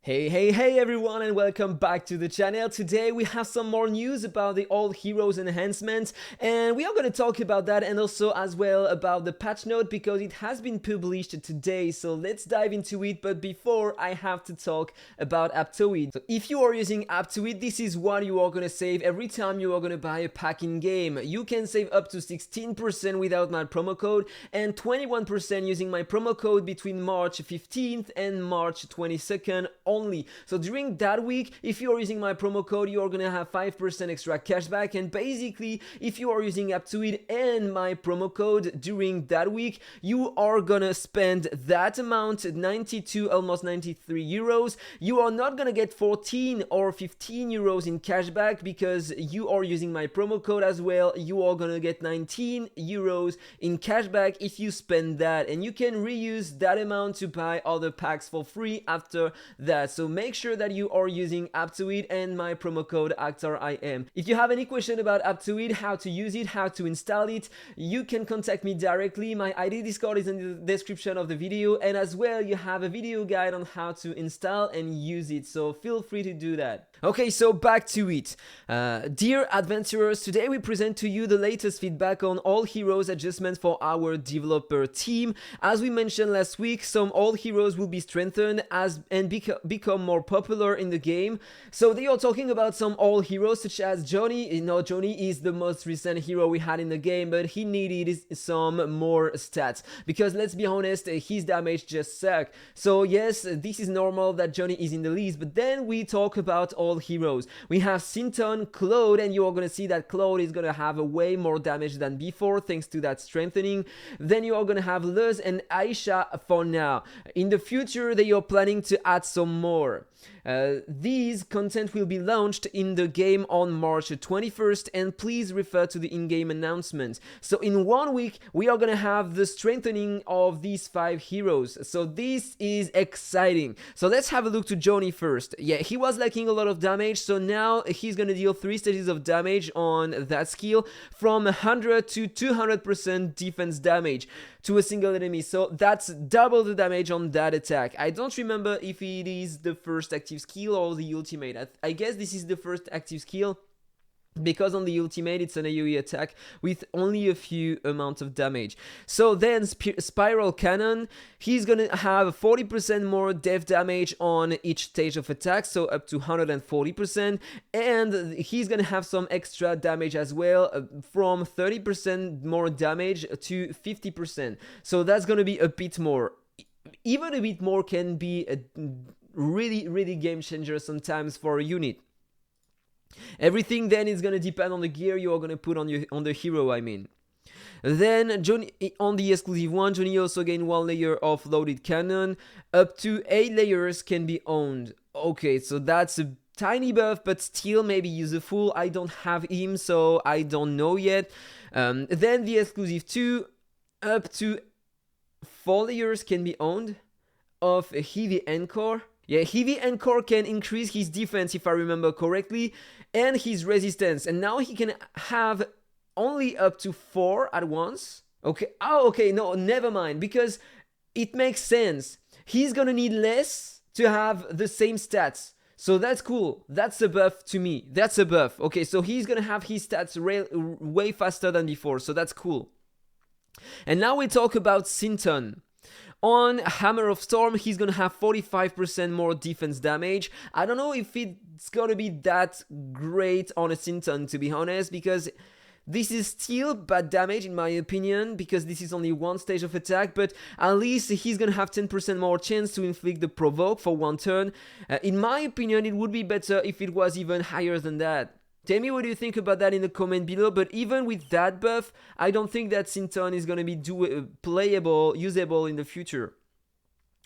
Hey everyone, and welcome back to the channel. Today we have some more news about the old heroes enhancement, and we are going to talk about that and also as well about the patch note because it has been published today. So let's dive into it, but before I have to talk about Aptoide. So if you are using Aptoide, this is what you are going to save every time you are going to buy a pack in game. You can save up to 16% without my promo code and 21% using my promo code between March 15th and March 22nd only. So during that week, if you are using my promo code, you are gonna have 5% extra cashback, and basically if you are using Aptoide and my promo code during that week, you are gonna spend that amount, 92, almost 93 euros. You are not gonna get 14 or 15 euros in cashback because you are using my promo code as well. You are gonna get 19 euros in cashback if you spend that, and you can reuse that amount to buy other packs for free after that. So make sure that you are using Aptoide and my promo code AhkTaar. If you have any question about Aptoide, how to use it, how to install it, you can contact me directly. My ID Discord is in the description of the video, and as well you have a video guide on how to install and use it, so feel free to do that. Okay, so back to it. Dear adventurers, today we present to you the latest feedback on all heroes adjustments for our developer team. As we mentioned last week, some old heroes will be strengthened and become more popular in the game. So they are talking about some old heroes such as Johnny. You know, Johnny is the most recent hero we had in the game, but he needed some more stats because let's be honest, his damage just sucked. So yes, this is normal that Johnny is in the list, but then we talk about old heroes. We have Sinton, Claude, and you are gonna see that Claude is gonna have a way more damage than before thanks to that strengthening. Then you are gonna have Luz and Aisha for now. In the future, they are planning to add some more. These content will be launched in the game on March 21st, and please refer to the in-game announcement. So in 1 week we are gonna have the strengthening of these 5 heroes, so this is exciting. So let's have a look to Johnny first. Yeah, he was lacking a lot of damage, so now he's gonna deal 3 stages of damage on that skill, from 100 to 200% defense damage to a single enemy, so that's double the damage on that attack. I don't remember if it is the first active skill or the ultimate. I guess this is the first active skill, because on the ultimate it's an AoE attack with only a few amounts of damage. So then Spiral Cannon, he's gonna have 40% more death damage on each stage of attack, so up to 140%, and he's gonna have some extra damage as well, from 30% more damage to 50%, so that's gonna be a bit more. Even a bit more can be a really game changer sometimes for a unit. Everything then is gonna depend on the gear you are gonna put on the hero, I mean. Then Johnny, on the exclusive one, Johnny also gained 1 layer of loaded cannon. Up to 8 layers can be owned. Okay, so that's a tiny buff, but still maybe useful. I don't have him, so I don't know yet. Then the exclusive 2, up to 4 layers can be owned of a heavy encore. Yeah, heavy encore can increase his defense if I remember correctly, and his resistance, and now he can have only up to 4 at once. Okay, oh okay, no, never mind, because it makes sense. He's gonna need less to have the same stats, so that's cool. That's a buff to me. That's a buff. Okay, so he's gonna have his stats way faster than before, so that's cool. And now we talk about Sinton. On Hammer of Storm, he's gonna have 45% more defense damage. I don't know if it's gonna be that great on a Sinton, to be honest, because this is still bad damage in my opinion, because this is only 1 stage of attack, but at least he's gonna have 10% more chance to inflict the provoke for 1 turn. In my opinion, it would be better if it was even higher than that. Tell me what you think about that in the comment below, but even with that buff, I don't think that Sinton is gonna be playable, usable in the future.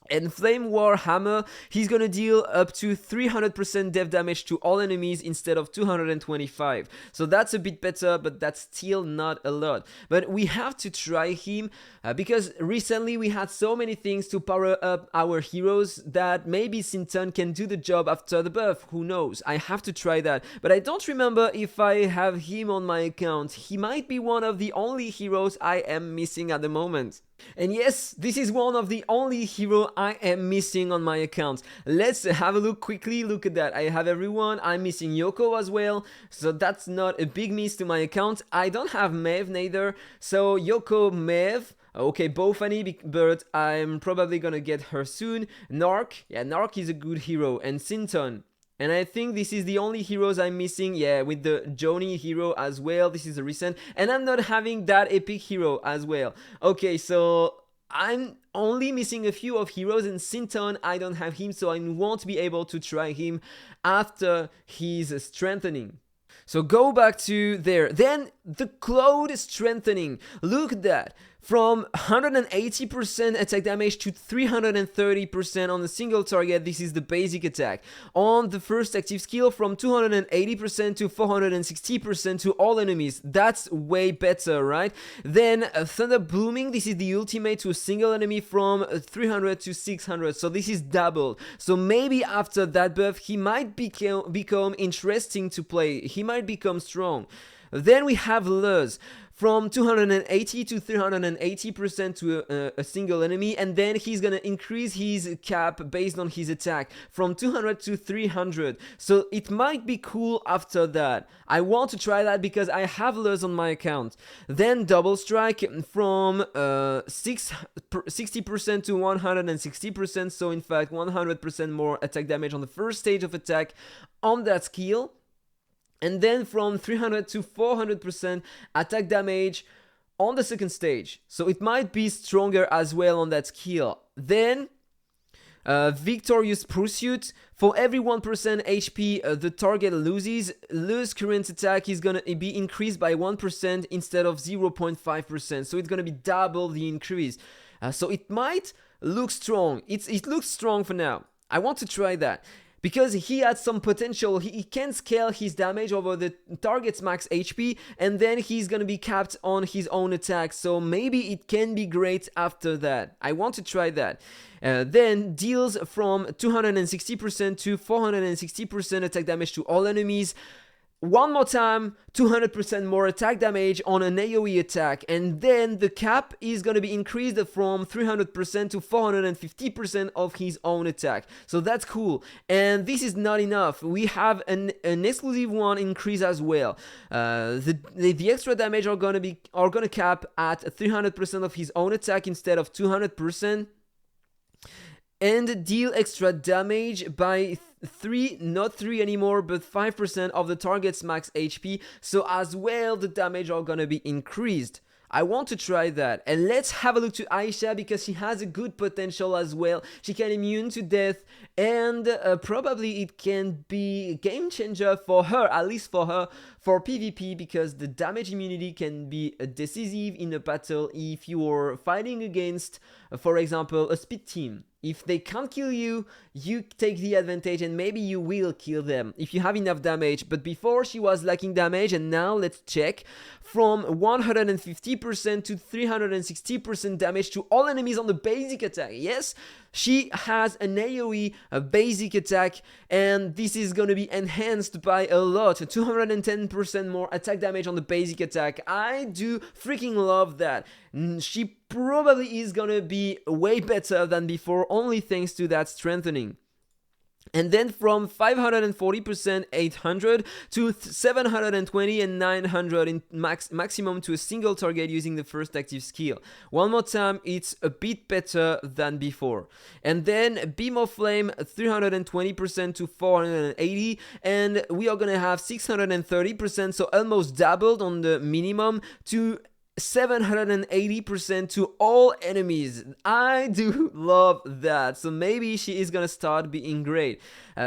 And Flame War Hammer, he's gonna deal up to 300% death damage to all enemies instead of 225. So that's a bit better, but that's still not a lot. But we have to try him because recently we had so many things to power up our heroes that maybe Sinton can do the job after the buff. Who knows? I have to try that. But I don't remember if I have him on my account. He might be one of the only heroes I am missing at the moment. And yes, this is one of the only hero I am missing on my account. Let's have a look quickly, look at that. I have everyone, I'm missing Yoko as well, so that's not a big miss to my account. I don't have Mev neither, so Yoko, Mev, okay, both funny, but I'm probably gonna get her soon. Narc, yeah, Narc is a good hero, and Sinton. And I think this is the only heroes I'm missing, yeah, with the Joni hero as well, this is a recent, and I'm not having that epic hero as well. Okay, so I'm only missing a few of heroes, and Sinton, I don't have him, so I won't be able to try him after his strengthening. So go back to there. Then the Cloud strengthening. Look at that. From 180% attack damage to 330% on a single target, this is the basic attack. On the first active skill, from 280% to 460% to all enemies. That's way better, right? Then Thunder Blooming, this is the ultimate to a single enemy from 300 to 600, so this is doubled. So maybe after that buff, he might become interesting to play. He might become strong. Then we have Luz. From 280 to 380% to a single enemy, and then he's gonna increase his cap based on his attack from 200 to 300. So it might be cool after that. I want to try that because I have Luz on my account. Then Double Strike from 60% to 160%. So in fact 100% more attack damage on the first stage of attack on that skill. And then from 300 to 400% attack damage on the second stage. So it might be stronger as well on that skill. Then Victorious Pursuit. For every 1% HP the target loses, Luz's current attack is gonna be increased by 1% instead of 0.5%. So it's gonna be double the increase. So it might look strong. It looks strong for now. I want to try that. Because he had some potential, he can scale his damage over the target's max HP, and then he's gonna be capped on his own attack, so maybe it can be great after that. I want to try that. Then deals from 260% to 460% attack damage to all enemies. One more time, 200% more attack damage on an AoE attack, and then the cap is gonna be increased from 300% to 450% of his own attack. So that's cool. And this is not enough. We have an exclusive one increase as well. The extra damage are gonna cap at 300% of his own attack instead of 200%. And deal extra damage by 3, not 3 anymore, but 5% of the target's max HP, so as well the damage are gonna be increased. I want to try that. And let's have a look to Aisha because she has a good potential as well. She can immune to death, and probably it can be a game changer for her, at least for her, for PvP, because the damage immunity can be decisive in a battle if you are fighting against, for example, a speed team. If they can't kill you, you take the advantage and maybe you will kill them if you have enough damage. But before she was lacking damage, and now let's check. From 150% to 360% damage to all enemies on the basic attack. Yes, she has an AoE, a basic attack, and this is gonna be enhanced by a lot. 210% more attack damage on the basic attack. I do freaking love that. She probably is gonna be way better than before, only thanks to that strengthening. And then from 540% 800 to 720 and 900 in maximum to a single target using the first active skill. One more time, it's a bit better than before. And then Beam of Flame 320% to 480, and we are gonna have 630%, so almost doubled on the minimum, to 780% to all enemies. I do love that. So maybe she is gonna start being great.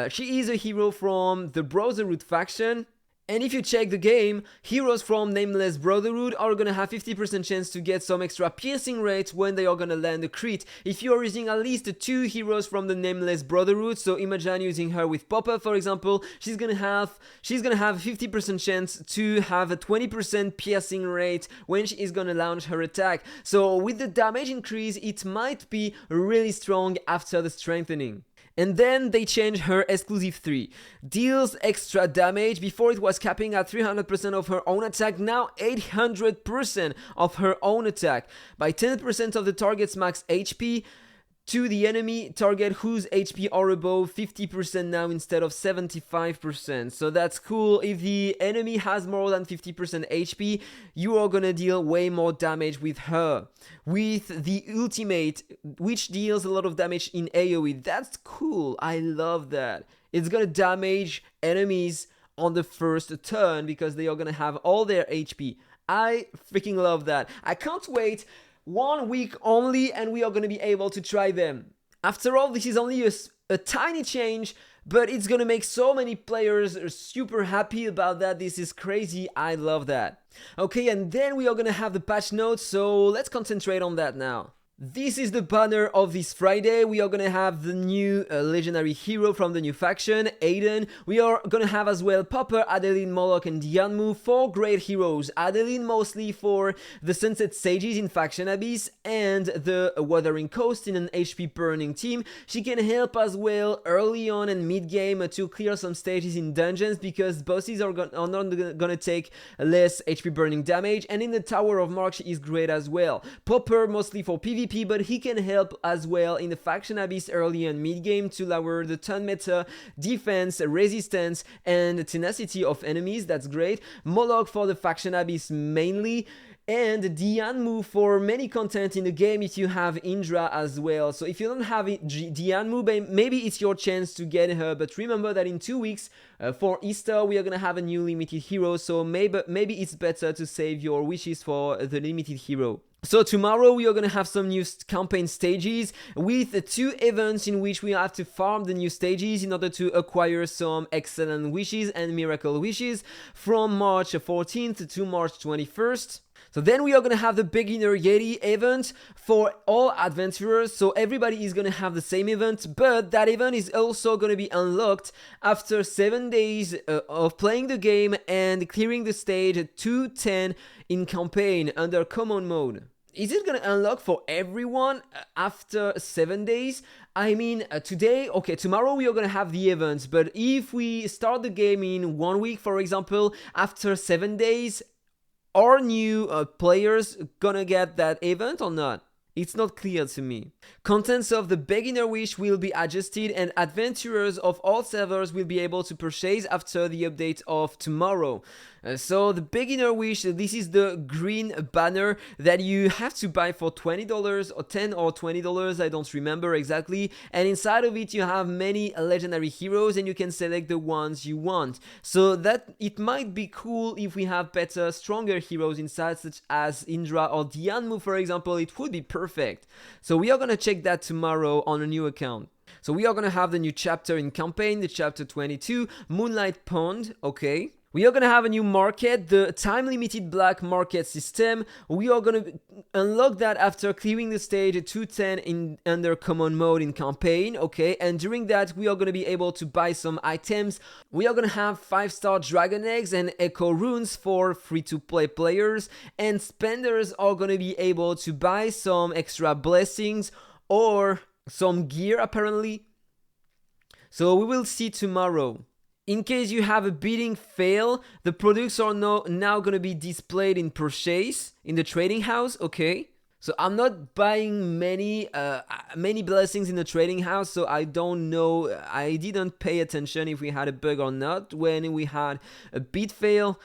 She is a hero from the Brotherhood faction. And if you check the game, heroes from Nameless Brotherhood are gonna have 50% chance to get some extra piercing rate when they are gonna land a crit. If you are using at least 2 heroes from the Nameless Brotherhood, so imagine using her with Popper, for example, she's gonna have a 50% chance to have a 20% piercing rate when she is gonna launch her attack. So with the damage increase, it might be really strong after the strengthening. And then they changed her exclusive 3. Deals extra damage. Before it was capping at 300% of her own attack, now 800% of her own attack. By 10% of the target's max HP to the enemy target whose HP are above 50% now instead of 75%. So that's cool. If the enemy has more than 50% HP, you are gonna deal way more damage with her. With the ultimate, which deals a lot of damage in AoE. That's cool. I love that. It's gonna damage enemies on the first turn because they are gonna have all their HP. I freaking love that. I can't wait. 1 week only and we are going to be able to try them. After all, this is only a tiny change, but it's going to make so many players super happy about that. This is crazy. I love that. Okay, and then we are going to have the patch notes, so let's concentrate on that now. This is the banner of this Friday. We are gonna have the new legendary hero from the new faction, Aiden. We are gonna have as well Popper, Adeline, Moloch, and Dianmu, 4 great heroes. Adeline mostly for the Sunset Sages in Faction Abyss and the Wuthering Coast in an HP burning team. She can help as well early on and mid-game to clear some stages in dungeons because bosses are not gonna take less HP burning damage, and in the Tower of Mark she is great as well. Popper mostly for PvP, but he can help as well in the Faction Abyss early and mid-game to lower the turn meta, defense, resistance, and tenacity of enemies. That's great. Moloch for the Faction Abyss mainly, and Dianmu for many content in the game if you have Indra as well. So if you don't have Dianmu, maybe it's your chance to get her, but remember that in 2 weeks for Easter we are gonna have a new limited hero, so maybe it's better to save your wishes for the limited hero. So tomorrow we are gonna have some new campaign stages with 2 events in which we have to farm the new stages in order to acquire some excellent wishes and miracle wishes from March 14th to March 21st. So then we are gonna have the beginner Yeti event for all adventurers, so everybody is gonna have the same event, but that event is also gonna be unlocked after 7 days of playing the game and clearing the stage 210 in campaign under common mode. Is it gonna unlock for everyone after 7 days? I mean, tomorrow we are gonna have the events, but if we start the game in 1 week, for example, after 7 days, are new players gonna get that event or not? It's not clear to me. Contents of the beginner wish will be adjusted and adventurers of all servers will be able to purchase after the update of tomorrow. So the beginner wish, this is the green banner that you have to buy for $20 or $10 or $20, I don't remember exactly, and inside of it you have many legendary heroes and you can select the ones you want. So that it might be cool if we have better, stronger heroes inside, such as Indra or Dianmu for example. It would be perfect. So we are gonna check that tomorrow on a new account. So we are gonna have the new chapter in campaign, the chapter 22, Moonlight Pond, okay. We are gonna have a new market, the time-limited black market system. We are gonna unlock that after clearing the stage 210 under common mode in campaign, okay? And during that, we are gonna be able to buy some items. We are gonna have 5-star dragon eggs and echo runes for free-to-play players, and spenders are gonna be able to buy some extra blessings or some gear apparently. So we will see tomorrow. In case you have a bidding fail, the products are now going to be displayed in purchase in the trading house, okay? So I'm not buying many blessings in the trading house, so I don't know, I didn't pay attention if we had a bug or not when we had a bid fail.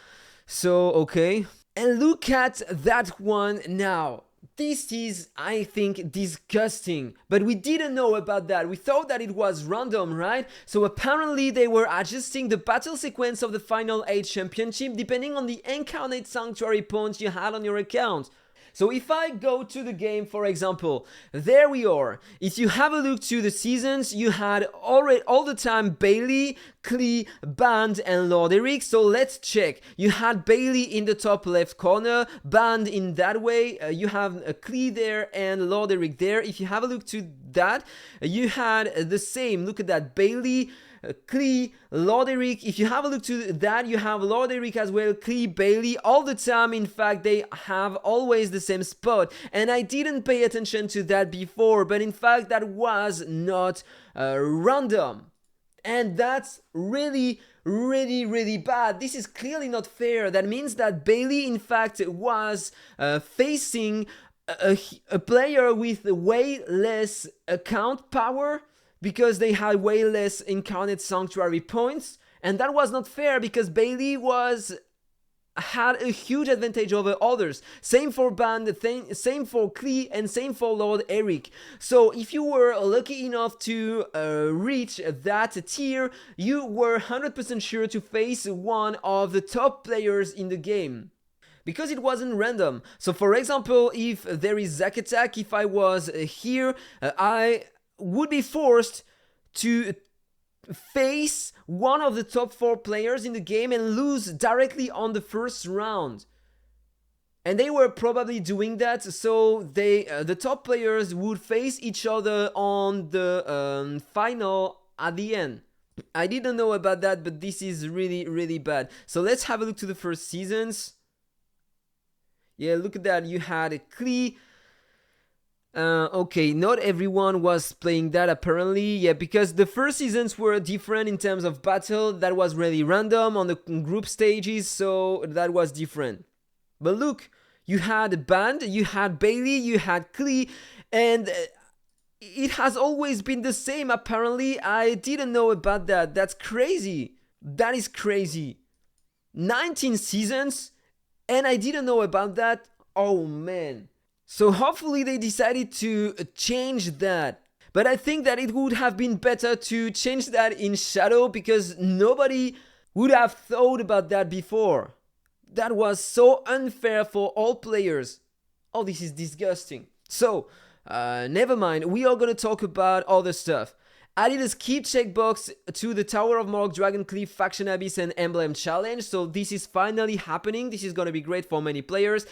So, okay. And look at that one now. This is, I think, disgusting, but we didn't know about that. We thought that it was random, right? So apparently they were adjusting the battle sequence of the Final 8 Championship depending on the Incarnate Sanctuary points you had on your account. So if I go to the game, for example, there we are. If you have a look to the seasons, you had already all the time Bailey, Klee, Band, and Lord Eric. So let's check. You had Bailey in the top left corner, Band in that way. You have Klee there and Lord Eric there. If you have a look to that, you had the same. Look at that, Bailey, Klee, Lord Eric. If you have a look to that, you have Lord Eric as well, Klee, Bailey, all the time. In fact, they have always the same spot, and I didn't pay attention to that before, but in fact that was not random, and that's really bad. This is clearly not fair. That means that Bailey in fact was facing a player with way less account power, because they had way less incarnate sanctuary points, and that was not fair because Bailey had a huge advantage over others. Same for Band, same for Klee, and same for Lord Eric. So if you were lucky enough to reach that tier, you were 100% sure to face one of the top players in the game, because it wasn't random. So for example, if there is AhkTaar, if I was here, I would be forced to face one of the top 4 players in the game and lose directly on the first round. And they were probably doing that, so the top players would face each other on the final at the end. I didn't know about that, but this is really bad. So let's have a look to the first seasons. Yeah, look at that. You had Klee. Okay, not everyone was playing that apparently. Yeah, because the first seasons were different in terms of battle. That was really random on the group stages, so that was different. But look, you had Band, you had Bailey, you had Klee, and it has always been the same apparently. I didn't know about that. That's crazy. That is crazy. 19 seasons, and I didn't know about that. Oh man. So hopefully they decided to change that. But I think that it would have been better to change that in Shadow, because nobody would have thought about that before. That was so unfair for all players. Oh, this is disgusting. So, never mind. We are gonna talk about other stuff. Added a skip checkbox to the Tower of Morg, Dragoncliff, Faction Abyss, and Emblem Challenge. So this is finally happening. This is gonna be great for many players.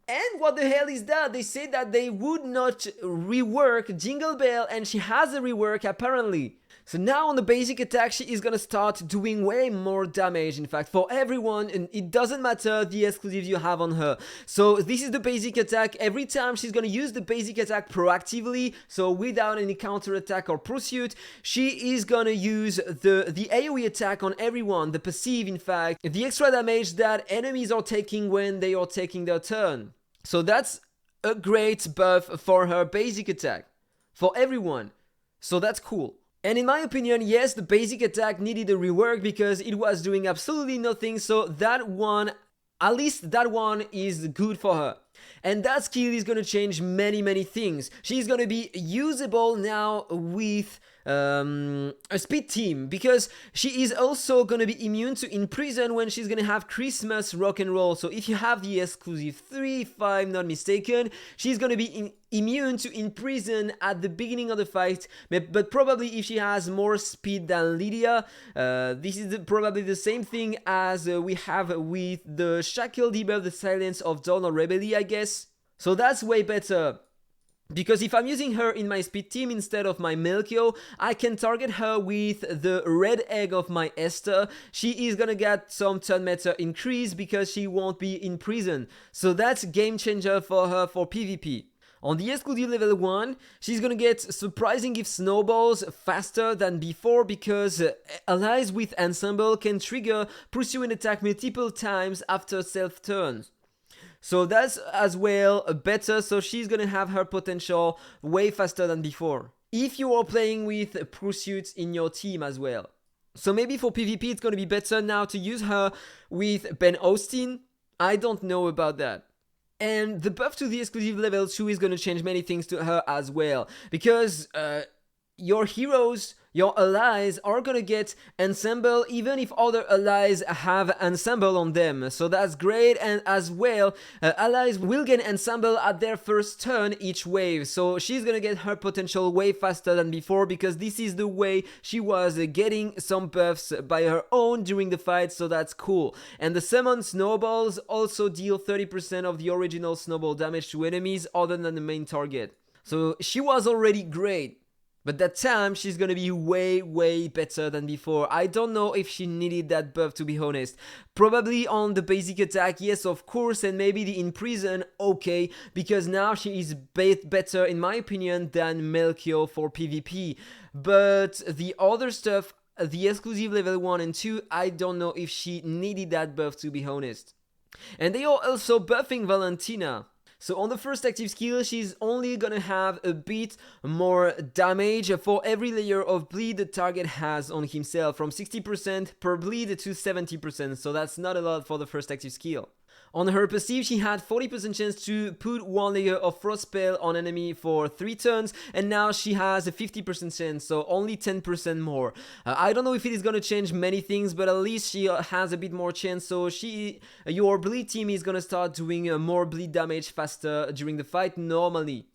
And what the hell is that? They said that they would not rework Jingle Belle, and she has a rework apparently. So now on the basic attack, she is gonna start doing way more damage, in fact, for everyone, and it doesn't matter the exclusives you have on her. So this is the basic attack. Every time she's gonna use the basic attack proactively, so without any counter attack or pursuit, she is gonna use the AoE attack on everyone, the passive in fact, the extra damage that enemies are taking when they are taking their turn. So that's a great buff for her basic attack, for everyone. So that's cool. And in my opinion, yes, the basic attack needed a rework because it was doing absolutely nothing, so that one, at least that one is good for her. And that skill is gonna change many things. She's gonna be usable now with a speed team, because she is also gonna be immune to Imprison when she's gonna have Christmas rock and roll. So if you have the exclusive 3, if I'm not mistaken, she's gonna be immune to Imprison at the beginning of the fight, but probably if she has more speed than Lydia, this is probably the same thing as we have with the Shackle debuff, the Silence of Dawn or Rebellion, I guess. So that's way better. Because if I'm using her in my speed team instead of my Melchior, I can target her with the red egg of my Esther. She is gonna get some turn meter increase because she won't be in prison. So that's a game changer for her for PvP. On the exclusive level 1, she's gonna get surprising gift snowballs faster than before, because allies with Ensemble can trigger pursue an attack multiple times after self turns. So that's as well better, so she's gonna have her potential way faster than before, if you are playing with pursuits in your team as well. So maybe for PvP it's gonna be better now to use her with Ben Austin. I don't know about that. And the buff to the exclusive level 2 is gonna change many things to her as well, because your heroes your allies are gonna get ensemble even if other allies have ensemble on them. So that's great, and as well, allies will get ensemble at their first turn each wave. So she's gonna get her potential way faster than before because this is the way she was getting some buffs by her own during the fight, so that's cool. And the summon snowballs also deal 30% of the original snowball damage to enemies other than the main target. So she was already great. But that time, she's gonna be way better than before. I don't know if she needed that buff, to be honest. Probably on the basic attack, yes, of course, and maybe the imprison, okay, because now she is better, in my opinion, than Melchior for PvP. But the other stuff, the exclusive level 1 and 2, I don't know if she needed that buff, to be honest. And they are also buffing Valentina. So on the first active skill, she's only gonna have a bit more damage for every layer of bleed the target has on himself, from 60% per bleed to 70%, so that's not a lot for the first active skill. On her passive, she had 40% chance to put one layer of frost spell on enemy for 3 turns, and now she has a 50% chance, so only 10% more. I don't know if it is gonna change many things, but at least she has a bit more chance, so your bleed team is gonna start doing more bleed damage faster during the fight normally.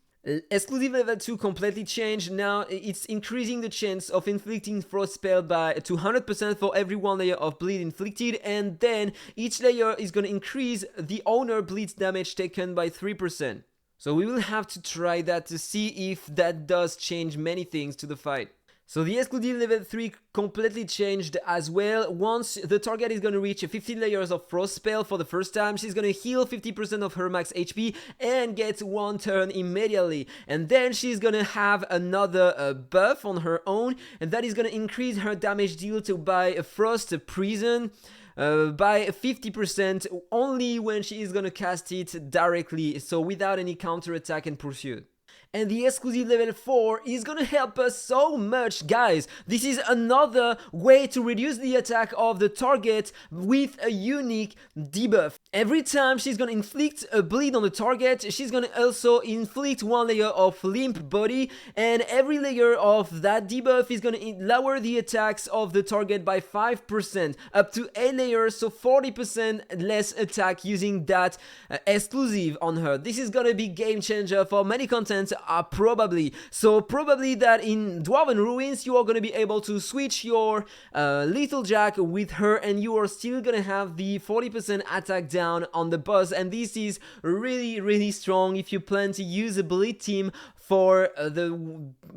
Exclusive level 2 completely changed. Now it's increasing the chance of inflicting frost spell by 200% for every 1 layer of bleed inflicted, and then each layer is going to increase the owner bleed damage taken by 3%. So we will have to try that to see if that does change many things to the fight. So the exclusive level 3 completely changed as well. Once the target is going to reach 15 layers of frost spell for the first time, she's going to heal 50% of her max HP and get 1 turn immediately. And then she's going to have another buff on her own, and that is going to increase her damage deal by a frost prison by 50% only when she is going to cast it directly, so without any counter attack and pursuit. And the exclusive level 4 is gonna help us so much, guys. This is another way to reduce the attack of the target with a unique debuff. Every time she's gonna inflict a bleed on the target, she's gonna also inflict 1 layer of limp body, and every layer of that debuff is gonna lower the attacks of the target by 5%, up to 8 layers, so 40% less attack using that exclusive on her. This is gonna be game changer for many contents. Probably. So probably that in Dwarven Ruins you are going to be able to switch your Little Jack with her, and you are still going to have the 40% attack down on the boss, and this is really strong if you plan to use a bleed team for the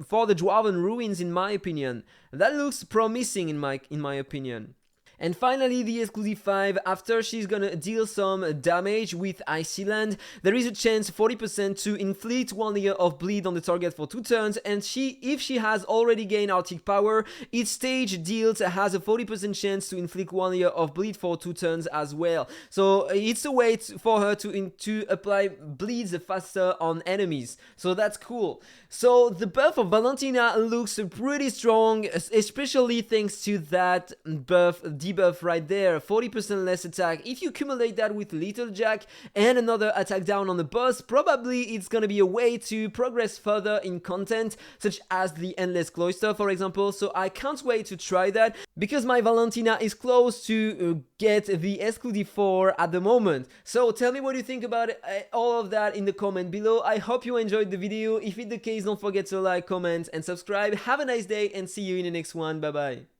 Dwarven Ruins, in my opinion. That looks promising in my opinion. And finally, the exclusive 5, after she's gonna deal some damage with Icy Land, there is a chance 40% to inflict 1 layer of bleed on the target for 2 turns, and if she has already gained Arctic Power, each stage deals has a 40% chance to inflict 1 layer of bleed for 2 turns as well. So it's a way for her to apply bleeds faster on enemies, so that's cool. So the buff of Valentina looks pretty strong, especially thanks to that debuff right there, 40% less attack. If you accumulate that with Little Jack and another attack down on the boss, probably it's gonna be a way to progress further in content, such as the Endless Cloister, for example. So I can't wait to try that, because my Valentina is close to get the exclusive 4 at the moment. So tell me what you think about all of that in the comment below. I hope you enjoyed the video. If it's the case, don't forget to like, comment and subscribe. Have a nice day and see you in the next one. Bye bye.